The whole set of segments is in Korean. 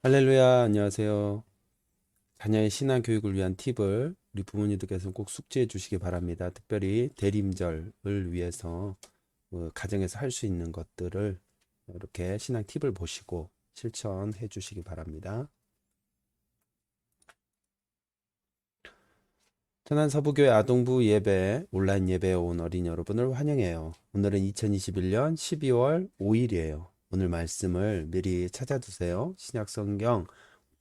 할렐루야, 안녕하세요. 자녀의 신앙 교육을 위한 팁을 우리 부모님들께서는 꼭 숙지해 주시기 바랍니다. 특별히 대림절을 위해서 가정에서 할 수 있는 것들을 이렇게 신앙 팁을 보시고 실천해 주시기 바랍니다. 천안서부교회 아동부 예배, 온라인 예배에 온 어린이 여러분을 환영해요. 오늘은 2021년 12월 5일이에요. 오늘 말씀을 미리 찾아두세요. 신약성경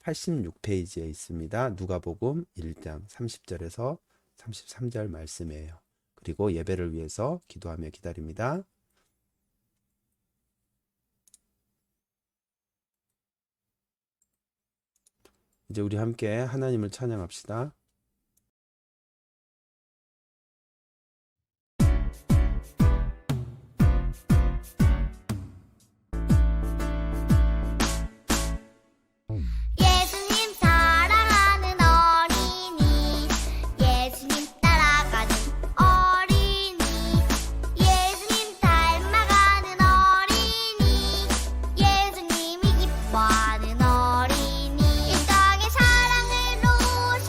86페이지에 있습니다. 누가복음 1장 30절에서 33절 말씀이에요. 그리고 예배를 위해서 기도하며 기다립니다. 이제 우리 함께 하나님을 찬양합시다. 예수님 사랑하는 어린이, 예수님 따라가는 어린이, 예수님 닮아가는 어린이, 예수님이 기뻐하는 어린이, 이 땅에 사랑으로 오신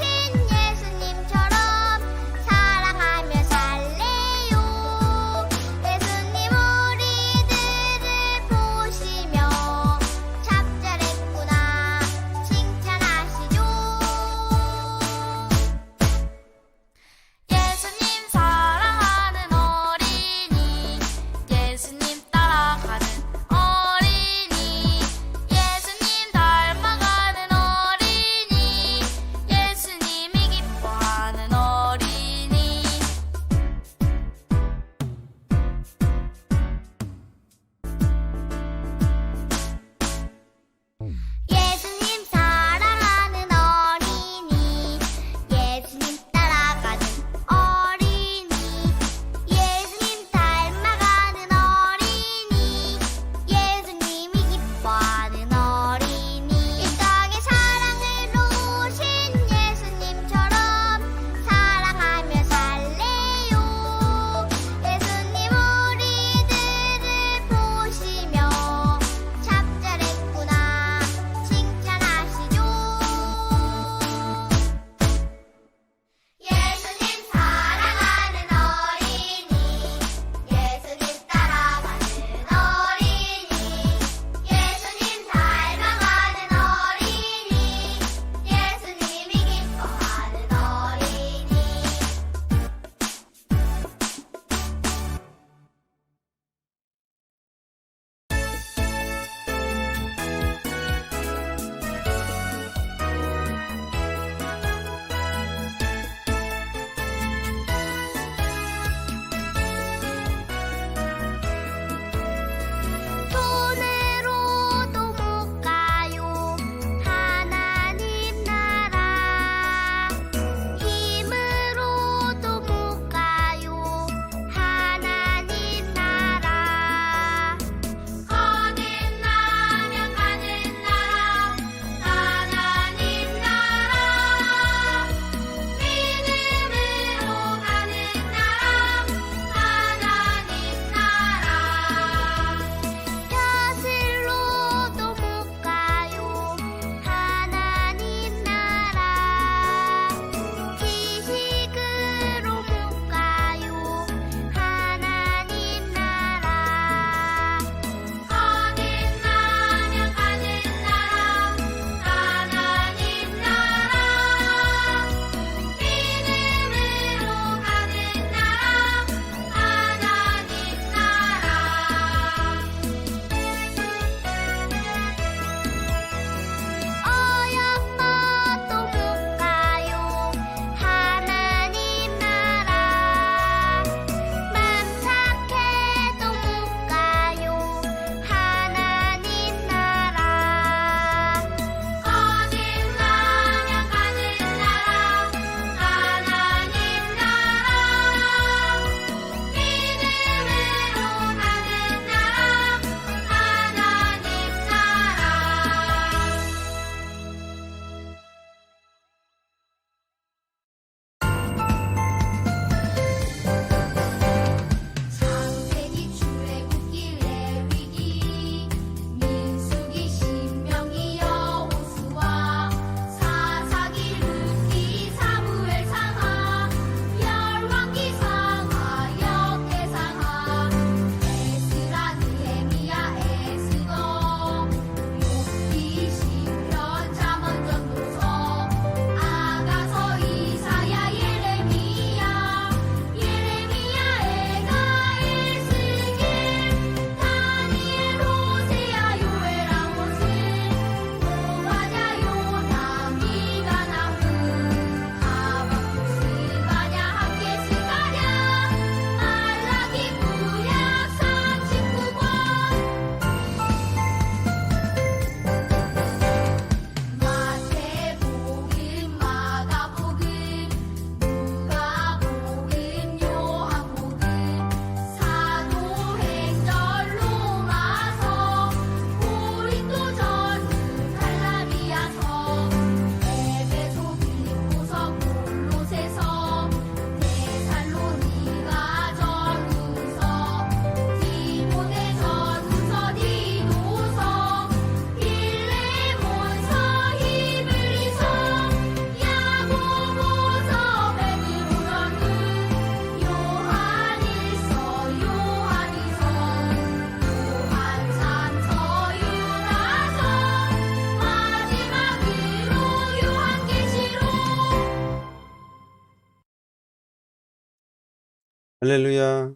할렐루야.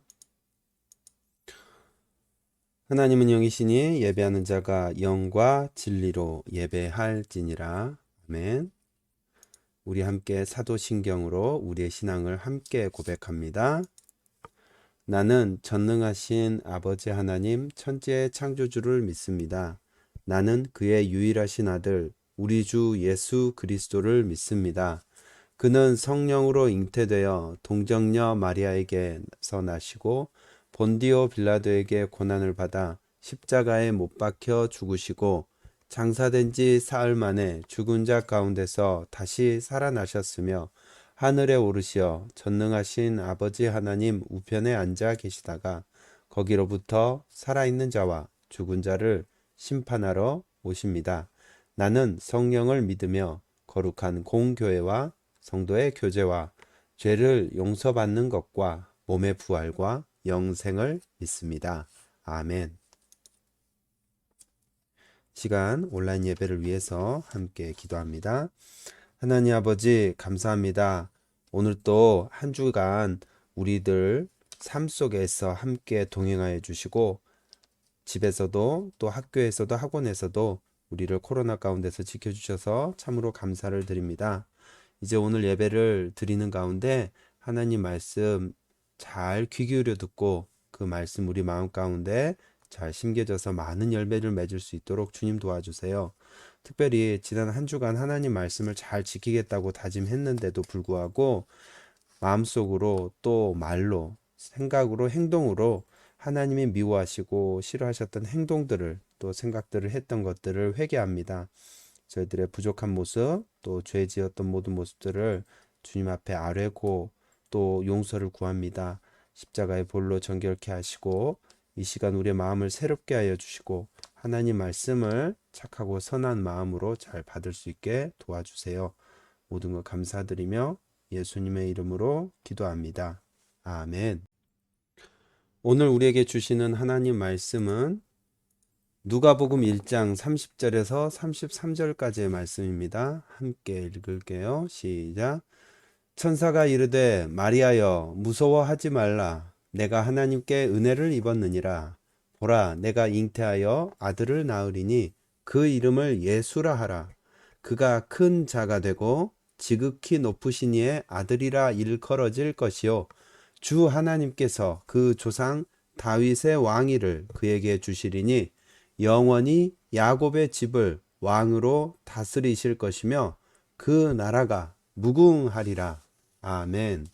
하나님은 영이시니 예배하는 자가 영과 진리로 예배할지니라. 아멘. 우리 함께 사도신경으로 우리의 신앙을 함께 고백합니다. 나는 전능하신 아버지 하나님 천지의 창조주를 믿습니다. 나는 그의 유일하신 아들 우리 주 예수 그리스도를 믿습니다. 그는 성령으로 잉태되어 동정녀 마리아에게서 나시고 본디오 빌라도에게 고난을 받아 십자가에 못 박혀 죽으시고 장사된 지 사흘 만에 죽은 자 가운데서 다시 살아나셨으며 하늘에 오르시어 전능하신 아버지 하나님 우편에 앉아 계시다가 거기로부터 살아있는 자와 죽은 자를 심판하러 오십니다. 나는 성령을 믿으며 거룩한 공교회와 성도의 교제와 죄를 용서받는 것과 몸의 부활과 영생을 믿습니다. 아멘. 시간 온라인 예배를 위해서 함께 기도합니다. 하나님 아버지 감사합니다. 오늘 또 한 주간 우리들 삶 속에서 함께 동행하여 주시고 집에서도 또 학교에서도 학원에서도 우리를 코로나 가운데서 지켜주셔서 참으로 감사를 드립니다. 이제 오늘 예배를 드리는 가운데 하나님 말씀 잘 귀 기울여 듣고 그 말씀 우리 마음 가운데 잘 심겨져서 많은 열매를 맺을 수 있도록 주님 도와주세요. 특별히 지난 한 주간 하나님 말씀을 잘 지키겠다고 다짐했는데도 불구하고 마음속으로 또 말로 생각으로 행동으로 하나님이 미워하시고 싫어하셨던 행동들을 또 생각들을 했던 것들을 회개합니다. 저희들의 부족한 모습 또 죄 지었던 모든 모습들을 주님 앞에 아뢰고 또 용서를 구합니다. 십자가의 볼로 정결케 하시고 이 시간 우리의 마음을 새롭게 하여 주시고 하나님 말씀을 착하고 선한 마음으로 잘 받을 수 있게 도와주세요. 모든 것 감사드리며 예수님의 이름으로 기도합니다. 아멘. 오늘 우리에게 주시는 하나님 말씀은 누가복음 1장 30절에서 33절까지의 말씀입니다. 함께 읽을게요. 시작. 천사가 이르되 마리아여 무서워하지 말라. 내가 하나님께 은혜를 입었느니라. 보라 내가 잉태하여 아들을 낳으리니 그 이름을 예수라 하라. 그가 큰 자가 되고 지극히 높으신 이의 아들이라 일컬어질 것이요 주 하나님께서 그 조상 다윗의 왕위를 그에게 주시리니 영원히 야곱의 집을 왕으로 다스리실 것이며 그 나라가 무궁하리라. 아멘.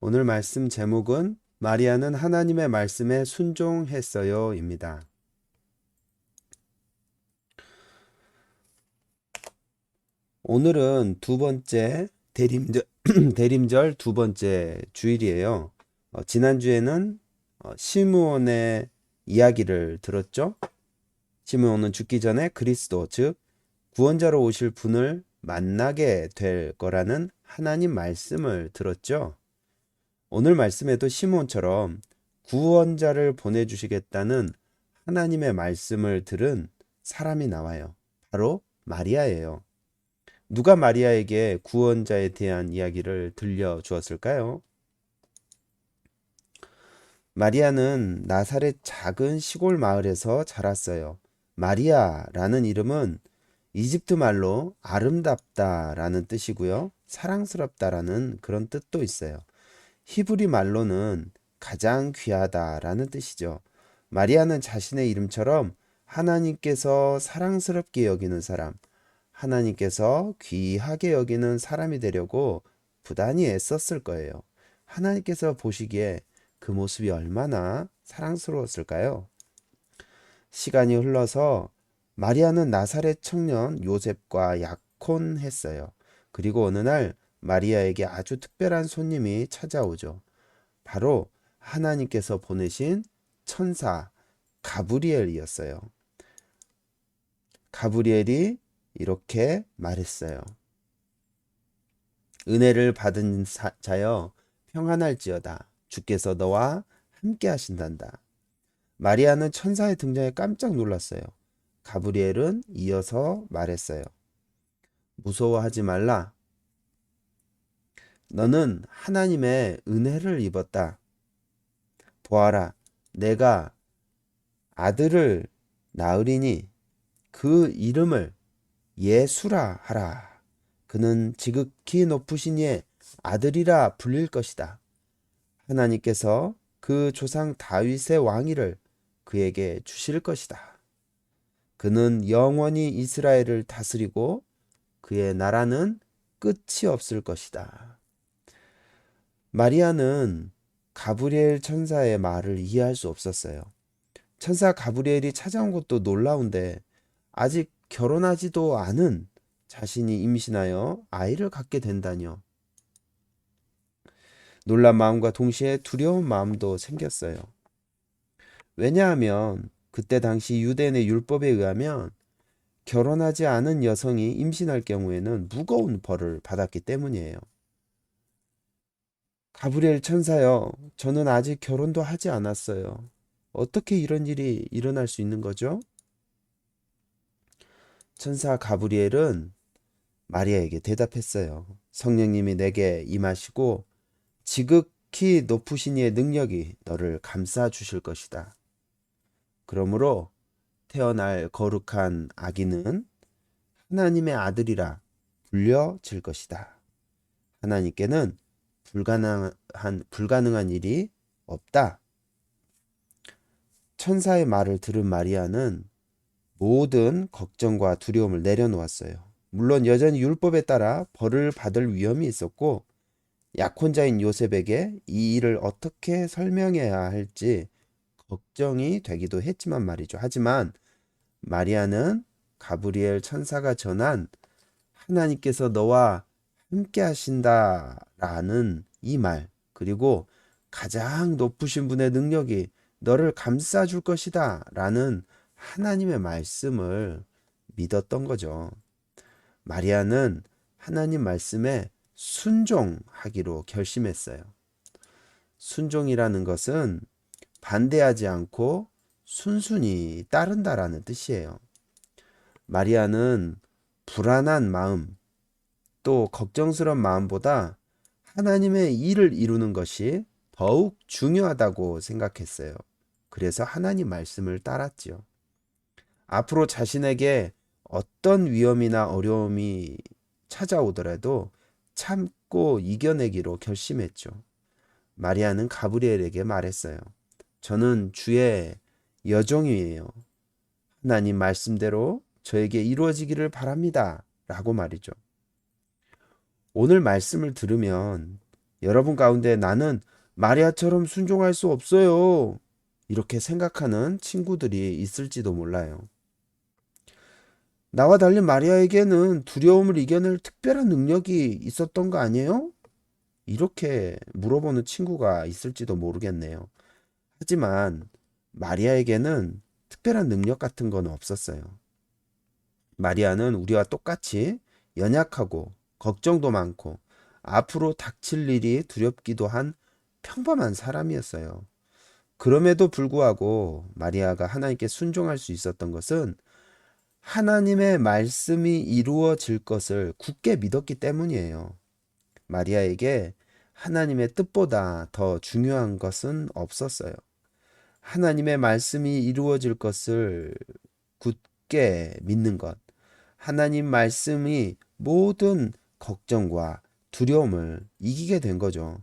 오늘 말씀 제목은 마리아는 하나님의 말씀에 순종했어요 입니다. 오늘은 두 번째 대림절 두 번째 주일이에요. 지난주에는 시므온의 이야기를 들었죠. 시므온은 죽기 전에 그리스도 즉 구원자로 오실 분을 만나게 될 거라는 하나님 말씀을 들었죠. 오늘 말씀에도 시므온처럼 구원자를 보내주시겠다는 하나님의 말씀을 들은 사람이 나와요. 바로 마리아예요. 누가 마리아에게 구원자에 대한 이야기를 들려주었을까요? 마리아는 나사렛 작은 시골 마을에서 자랐어요. 마리아라는 이름은 이집트 말로 아름답다라는 뜻이고요. 사랑스럽다라는 그런 뜻도 있어요. 히브리 말로는 가장 귀하다라는 뜻이죠. 마리아는 자신의 이름처럼 하나님께서 사랑스럽게 여기는 사람, 하나님께서 귀하게 여기는 사람이 되려고 부단히 애썼을 거예요. 하나님께서 보시기에 그 모습이 얼마나 사랑스러웠을까요? 시간이 흘러서 마리아는 나사렛 청년 요셉과 약혼했어요. 그리고 어느 날 마리아에게 아주 특별한 손님이 찾아오죠. 바로 하나님께서 보내신 천사 가브리엘이었어요. 가브리엘이 이렇게 말했어요. 은혜를 받은 자여 평안할지어다. 주께서 너와 함께 하신단다. 마리아는 천사의 등장에 깜짝 놀랐어요. 가브리엘은 이어서 말했어요. 무서워하지 말라. 너는 하나님의 은혜를 입었다. 보아라, 내가 아들을 낳으리니 그 이름을 예수라 하라. 그는 지극히 높으신 이의 아들이라 불릴 것이다. 하나님께서 그 조상 다윗의 왕위를 그에게 주실 것이다. 그는 영원히 이스라엘을 다스리고 그의 나라는 끝이 없을 것이다. 마리아는 가브리엘 천사의 말을 이해할 수 없었어요. 천사 가브리엘이 찾아온 것도 놀라운데 아직 결혼하지도 않은 자신이 임신하여 아이를 갖게 된다뇨. 놀란 마음과 동시에 두려운 마음도 생겼어요. 왜냐하면 그때 당시 유대인의 율법에 의하면 결혼하지 않은 여성이 임신할 경우에는 무거운 벌을 받았기 때문이에요. 가브리엘 천사여, 저는 아직 결혼도 하지 않았어요. 어떻게 이런 일이 일어날 수 있는 거죠? 천사 가브리엘은 마리아에게 대답했어요. 성령님이 내게 임하시고 지극히 높으신 이의 능력이 너를 감싸 주실 것이다. 그러므로 태어날 거룩한 아기는 하나님의 아들이라 불려질 것이다. 하나님께는 불가능한 일이 없다. 천사의 말을 들은 마리아는 모든 걱정과 두려움을 내려놓았어요. 물론 여전히 율법에 따라 벌을 받을 위험이 있었고 약혼자인 요셉에게 이 일을 어떻게 설명해야 할지 걱정이 되기도 했지만 말이죠. 하지만 마리아는 가브리엘 천사가 전한 하나님께서 너와 함께 하신다라는 이 말, 그리고 가장 높으신 분의 능력이 너를 감싸줄 것이다 라는 하나님의 말씀을 믿었던 거죠. 마리아는 하나님 말씀에 순종하기로 결심했어요. 순종이라는 것은 반대하지 않고 순순히 따른다라는 뜻이에요. 마리아는 불안한 마음, 또 걱정스러운 마음보다 하나님의 일을 이루는 것이 더욱 중요하다고 생각했어요. 그래서 하나님 말씀을 따랐지요. 앞으로 자신에게 어떤 위험이나 어려움이 찾아오더라도 참고 이겨내기로 결심했죠. 마리아는 가브리엘에게 말했어요. 저는 주의 여종이에요. 하나님 말씀대로 저에게 이루어지기를 바랍니다. 라고 말이죠. 오늘 말씀을 들으면 여러분 가운데 나는 마리아처럼 순종할 수 없어요. 이렇게 생각하는 친구들이 있을지도 몰라요. 나와 달리 마리아에게는 두려움을 이겨낼 특별한 능력이 있었던 거 아니에요? 이렇게 물어보는 친구가 있을지도 모르겠네요. 하지만 마리아에게는 특별한 능력 같은 건 없었어요. 마리아는 우리와 똑같이 연약하고 걱정도 많고 앞으로 닥칠 일이 두렵기도 한 평범한 사람이었어요. 그럼에도 불구하고 마리아가 하나님께 순종할 수 있었던 것은 하나님의 말씀이 이루어질 것을 굳게 믿었기 때문이에요. 마리아에게 하나님의 뜻보다 더 중요한 것은 없었어요. 하나님의 말씀이 이루어질 것을 굳게 믿는 것, 하나님 말씀이 모든 걱정과 두려움을 이기게 된 거죠.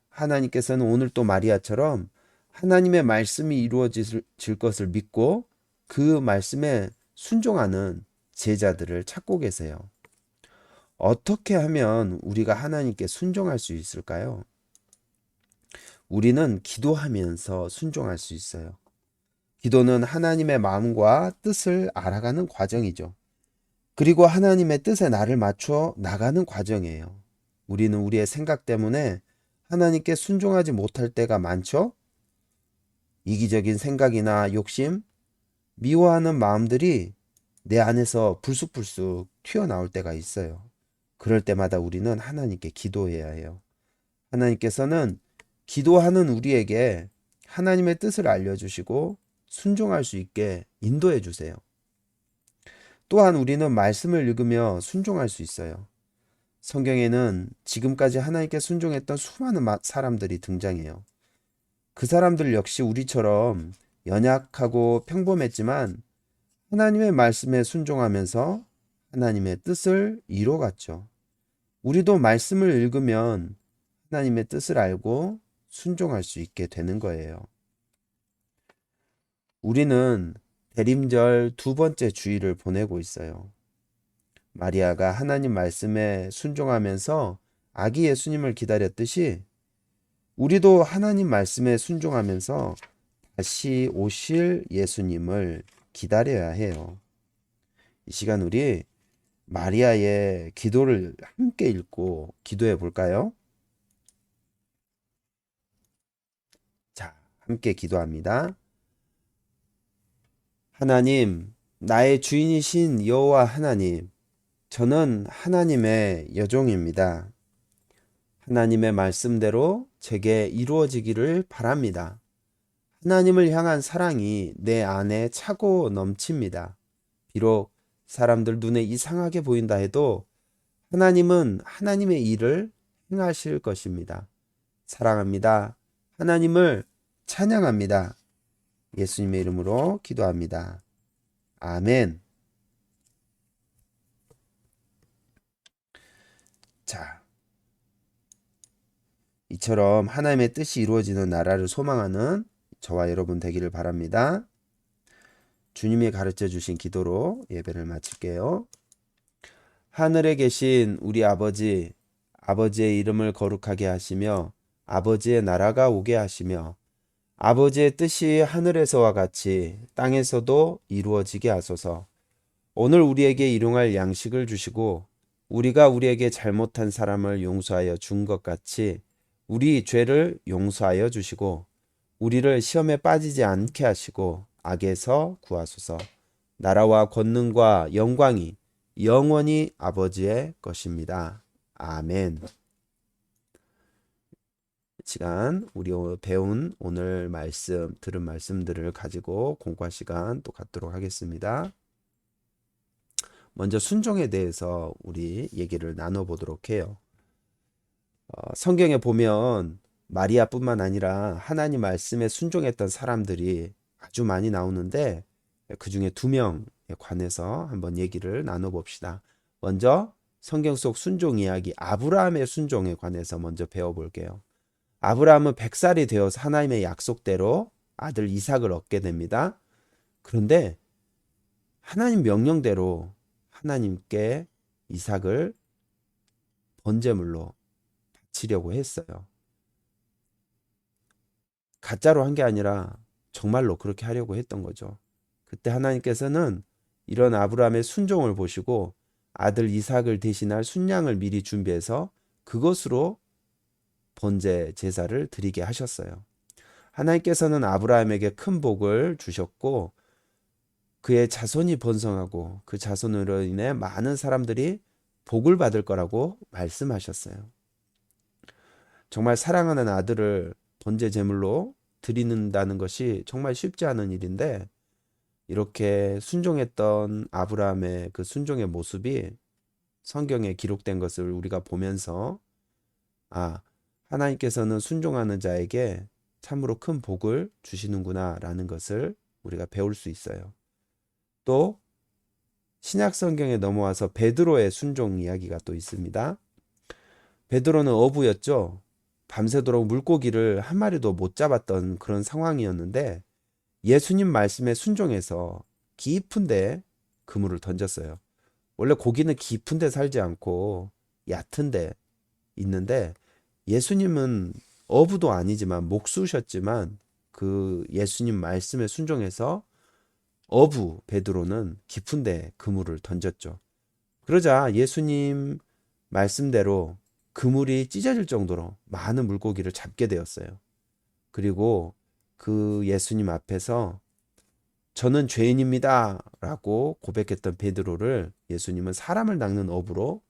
하나님께서는 오늘 또 마리아처럼 하나님의 말씀이 이루어질 것을 믿고 그 말씀에 순종하는 제자들을 찾고 계세요. 어떻게 하면 우리가 하나님께 순종할 수 있을까요? 우리는 기도하면서 순종할 수 있어요. 기도는 하나님의 마음과 뜻을 알아가는 과정이죠. 그리고 하나님의 뜻에 나를 맞춰 나가는 과정이에요. 우리는 우리의 생각 때문에 하나님께 순종하지 못할 때가 많죠? 이기적인 생각이나 욕심, 미워하는 마음들이 내 안에서 불쑥불쑥 튀어나올 때가 있어요. 그럴 때마다 우리는 하나님께 기도해야 해요. 하나님께서는 기도하는 우리에게 하나님의 뜻을 알려주시고 순종할 수 있게 인도해 주세요. 또한 우리는 말씀을 읽으며 순종할 수 있어요. 성경에는 지금까지 하나님께 순종했던 수많은 사람들이 등장해요. 그 사람들 역시 우리처럼 연약하고 평범했지만 하나님의 말씀에 순종하면서 하나님의 뜻을 이뤄갔죠. 우리도 말씀을 읽으면 하나님의 뜻을 알고 순종할 수 있게 되는 거예요. 우리는 대림절 두 번째 주일을 보내고 있어요. 마리아가 하나님 말씀에 순종하면서 아기 예수님을 기다렸듯이 우리도 하나님 말씀에 순종하면서 다시 오실 예수님을 기다려야 해요. 이 시간 우리 마리아의 기도를 함께 읽고 기도해 볼까요? 자, 함께 기도합니다. 하나님, 나의 주인이신 여호와 하나님, 저는 하나님의 여종입니다. 하나님의 말씀대로 제게 이루어지기를 바랍니다. 하나님을 향한 사랑이 내 안에 차고 넘칩니다. 비록 사람들 눈에 이상하게 보인다 해도 하나님은 하나님의 일을 행하실 것입니다. 사랑합니다. 하나님을 찬양합니다. 예수님의 이름으로 기도합니다. 아멘. 자, 이처럼 하나님의 뜻이 이루어지는 나라를 소망하는 저와 여러분 되기를 바랍니다. 주님이 가르쳐 주신 기도로 예배를 마칠게요. 하늘에 계신 우리 아버지, 아버지의 이름을 거룩하게 하시며 아버지의 나라가 오게 하시며 아버지의 뜻이 하늘에서와 같이 땅에서도 이루어지게 하소서. 오늘 우리에게 일용할 양식을 주시고 우리가 우리에게 잘못한 사람을 용서하여 준 것 같이 우리 죄를 용서하여 주시고 우리를 시험에 빠지지 않게 하시고 악에서 구하소서. 나라와 권능과 영광이 영원히 아버지의 것입니다. 아멘. 시간 우리 배운 오늘 말씀 들은 말씀들을 가지고 공부할 시간 또 갖도록 하겠습니다. 먼저 순종에 대해서 우리 얘기를 나눠보도록 해요. 성경에 보면 마리아뿐만 아니라 하나님 말씀에 순종했던 사람들이 아주 많이 나오는데 그 중에 2명에 관해서 한번 얘기를 나눠봅시다. 먼저 성경 속 순종 이야기 아브라함의 순종에 관해서 먼저 배워볼게요. 아브라함은 100살이 되어서 하나님의 약속대로 아들 이삭을 얻게 됩니다. 그런데 하나님 명령대로 하나님께 이삭을 번제물로 바치려고 했어요. 가짜로 한 게 아니라 정말로 그렇게 하려고 했던 거죠. 그때 하나님께서는 이런 아브라함의 순종을 보시고 아들 이삭을 대신할 순양을 미리 준비해서 그것으로 번제 제사를 드리게 하셨어요. 하나님께서는 아브라함에게 큰 복을 주셨고 그의 자손이 번성하고 그 자손으로 인해 많은 사람들이 복을 받을 거라고 말씀하셨어요. 정말 사랑하는 아들을 번제 제물로 드리는다는 것이 정말 쉽지 않은 일인데 이렇게 순종했던 아브라함의 그 순종의 모습이 성경에 기록된 것을 우리가 보면서 하나님께서는 순종하는 자에게 참으로 큰 복을 주시는구나 라는 것을 우리가 배울 수 있어요. 또 신약 성경에 넘어와서 베드로의 순종 이야기가 또 있습니다. 베드로는 어부였죠. 밤새도록 물고기를 한 마리도 못 잡았던 그런 상황이었는데 예수님 말씀에 순종해서 깊은 데 그물을 던졌어요. 원래 고기는 깊은 데 살지 않고 얕은 데 있는데 예수님은 어부도 아니지만 목수셨지만 그 예수님 말씀에 순종해서 어부 베드로는 깊은 데 그물을 던졌죠. 그러자 예수님 말씀대로 그물이 찢어질 정도로 많은 물고기를 잡게 되었어요. 그리고 그 예수님 앞에서 저는 죄인입니다 라고 고백했던 베드로를 예수님은 사람을 낚는 어부로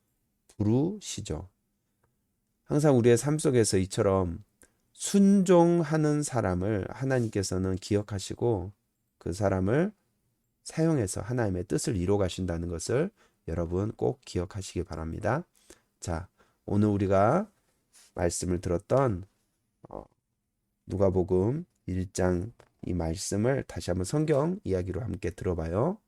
부르시죠. 항상 우리의 삶 속에서 이처럼 순종하는 사람을 하나님께서는 기억하시고 그 사람을 사용해서 하나님의 뜻을 이루어 가신다는 것을 여러분 꼭 기억하시기 바랍니다. 자, 오늘 우리가 말씀을 들었던 누가복음 1장 이 말씀을 다시 한번 성경 이야기로 함께 들어봐요.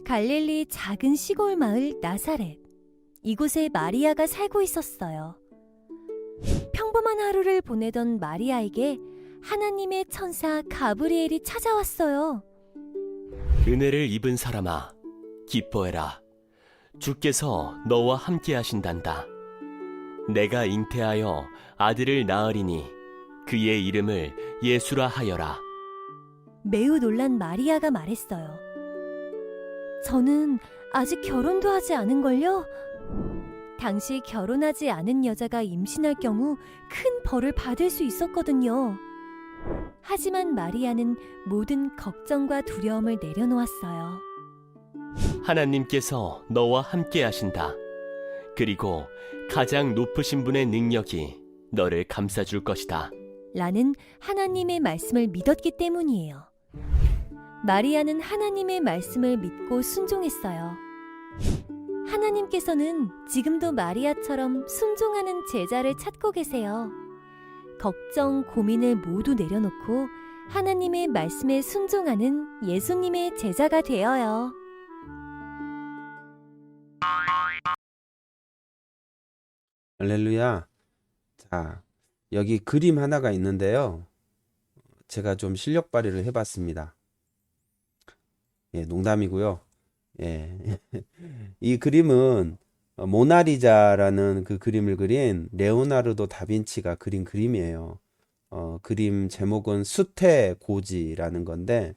갈릴리 작은 시골 마을 나사렛. 이곳에 마리아가 살고 있었어요. 평범한 하루를 보내던 마리아에게 하나님의 천사 가브리엘이 찾아왔어요. 은혜를 입은 사람아, 기뻐해라. 주께서 너와 함께 하신단다. 내가 잉태하여 아들을 낳으리니 그의 이름을 예수라 하여라. 매우 놀란 마리아가 말했어요. 저는 아직 결혼도 하지 않은걸요? 당시 결혼하지 않은 여자가 임신할 경우 큰 벌을 받을 수 있었거든요. 하지만 마리아는 모든 걱정과 두려움을 내려놓았어요. 하나님께서 너와 함께 하신다. 그리고 가장 높으신 분의 능력이 너를 감싸줄 것이다. 라는 하나님의 말씀을 믿었기 때문이에요. 마리아는 하나님의 말씀을 믿고 순종했어요. 하나님께서는 지금도 마리아처럼 순종하는 제자를 찾고 계세요. 걱정, 고민을 모두 내려놓고 하나님의 말씀에 순종하는 예수님의 제자가 되어요. 할렐루야. 자, 여기 그림 하나가 있는데요. 제가 좀 실력 발휘를 해봤습니다. 예, 농담이고요. 예. 이 그림은 모나리자라는 그 그림을 그린 레오나르도 다빈치가 그린 그림이에요. 그림 제목은 수태고지라는 건데,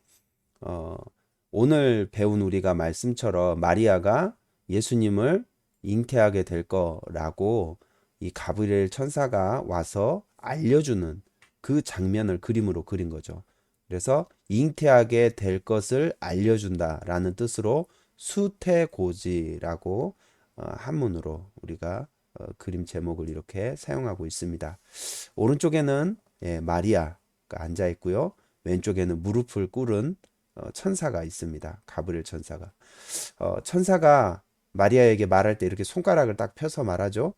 오늘 배운 우리가 말씀처럼 마리아가 예수님을 잉태하게 될 거라고 이 가브리엘 천사가 와서 알려주는 그 장면을 그림으로 그린 거죠. 그래서 잉태하게 될 것을 알려준다라는 뜻으로 수태고지라고 한문으로 우리가 그림 제목을 이렇게 사용하고 있습니다. 오른쪽에는 마리아가 앉아 있고요. 왼쪽에는 무릎을 꿇은 천사가 있습니다. 가브리엘 천사가. 천사가 마리아에게 말할 때 이렇게 손가락을 딱 펴서 말하죠.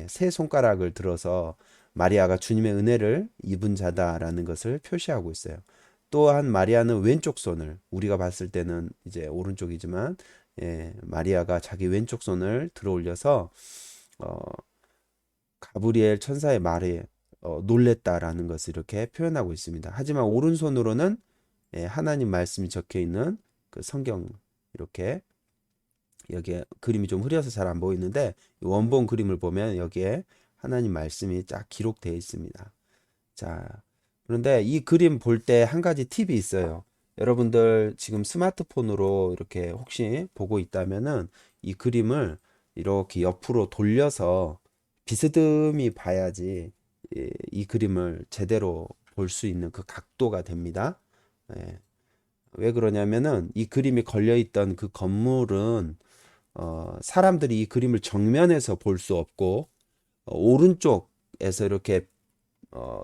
세 손가락을 들어서 마리아가 주님의 은혜를 입은 자다라는 것을 표시하고 있어요. 또한 마리아는 왼쪽 손을, 우리가 봤을 때는 이제 오른쪽이지만 마리아가 자기 왼쪽 손을 들어 올려서 가브리엘 천사의 말에 놀랬다라는 것을 이렇게 표현하고 있습니다. 하지만 오른손으로는 하나님 말씀이 적혀 있는 그 성경, 이렇게 여기에 그림이 좀 흐려서 잘 안 보이는데 원본 그림을 보면 여기에 하나님 말씀이 쫙 기록되어 있습니다. 자, 그런데 이 그림 볼 때 한 가지 팁이 있어요. 여러분들 지금 스마트폰으로 이렇게 혹시 보고 있다면은 이 그림을 이렇게 옆으로 돌려서 비스듬히 봐야지 이 그림을 제대로 볼 수 있는 그 각도가 됩니다. 왜 그러냐면은 이 그림이 걸려있던 그 건물은 사람들이 이 그림을 정면에서 볼 수 없고 오른쪽에서 이렇게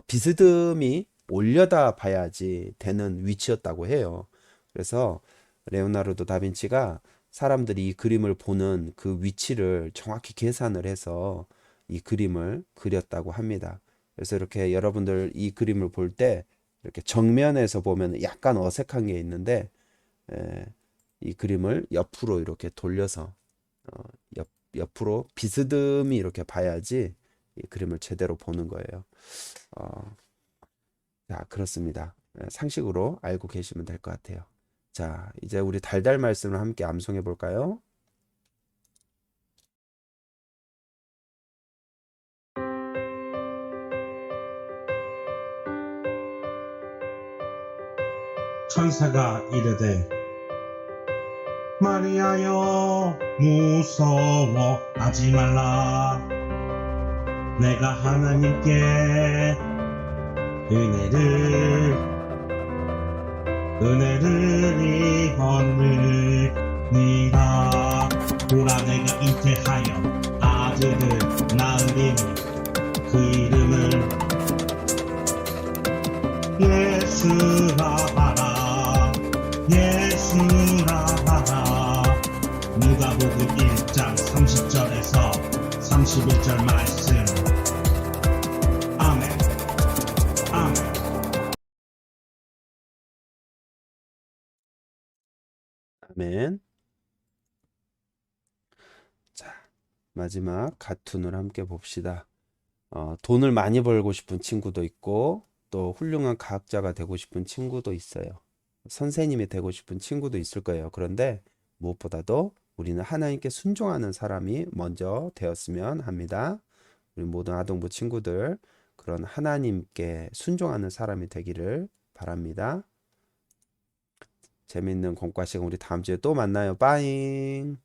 비스듬히 올려다 봐야지 되는 위치였다고 해요. 그래서 레오나르도 다빈치가 사람들이 이 그림을 보는 그 위치를 정확히 계산을 해서 이 그림을 그렸다고 합니다. 그래서 이렇게 여러분들 이 그림을 볼 때 이렇게 정면에서 보면 약간 어색한 게 있는데 이 그림을 옆으로 이렇게 돌려서 옆으로 비스듬히 이렇게 봐야지 이 그림을 제대로 보는 거예요. 자, 그렇습니다. 상식으로 알고 계시면 될 것 같아요. 자, 이제 우리 달달 말씀을 함께 암송해 볼까요? 천사가 이르되 마리아여 무서워하지 말라 내가 하나님께 은혜를 입었느니라 보라 내가 잉태하여 아들을 낳으리니 그 이름을 예수라 하라 예수라 하라. 누가복음 1장 30절에서 31절 말씀. 아멘. 아멘. 아멘. 자, 마지막 가툰을 함께 봅시다. 돈을 많이 벌고 싶은 친구도 있고, 또 훌륭한 과학자가 되고 싶은 친구도 있어요. 선생님이 되고 싶은 친구도 있을 거예요. 그런데 무엇보다도 우리는 하나님께 순종하는 사람이 먼저 되었으면 합니다. 우리 모든 아동부 친구들, 그런 하나님께 순종하는 사람이 되기를 바랍니다. 재밌는 공과 시간 우리 다음 주에 또 만나요. 빠잉.